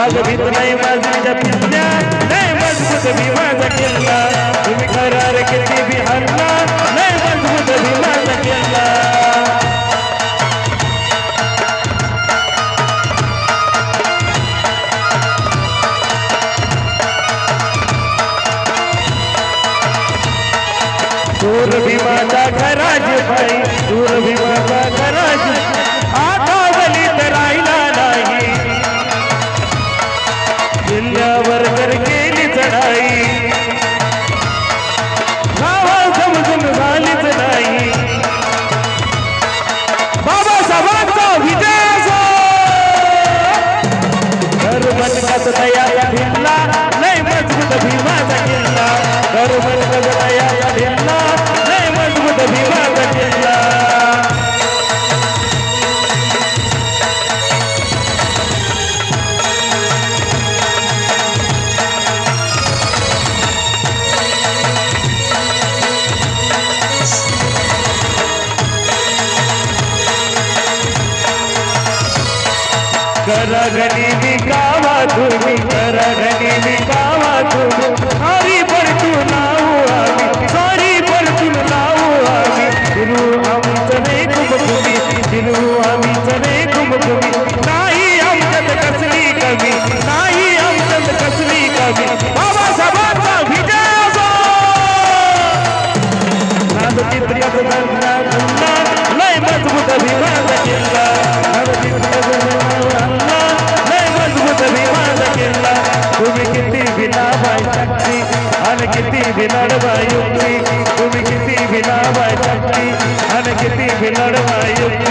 वाघ भीत नाही माझ्या पिल्ल्या लय मजबूत भीमाचा किल्ला तुम्ही करार किती बी हल्ला लय मजबूत भीमाचा किल्ला दूर भीमाचा घराज भाई दूर भीमाचा घराज आता वलीत राहिला नाही किल्ल्यावर जर केली चढाई गावा समजून झालीच नाही बाबासाहेबांचा विजय असो घर मनकाच तयार भिल्ला लय मजबूत भीमाचा किल्ला घर मनकाच तयार भिल्ला लय मजबूत भीमाचा किल्ला करगणी विकावा तुम्ही करगणी विकावा तुम्ही हरी परतू नाऊ आम्ही सॉरी परतू नाऊ आम्ही दिलू आमचं नाही तुम्ही दिलू आम्हीच नाही तुम्ही नाही आमच्यात कसली कमी नाही आमच्यात कसली कमी बाबासाहेबांचा विजय असो नाद चित्रकथ गंगा गंगा लय मजबूत भीमाचा किल्ला नाद चित्रकथ तुम्ही किती बिना बाय शक्ती आणि किती बिनड बाय युक्ती तुम्ही किती बिना बाय शक्ती आणि किती बिनड बाय युक्ती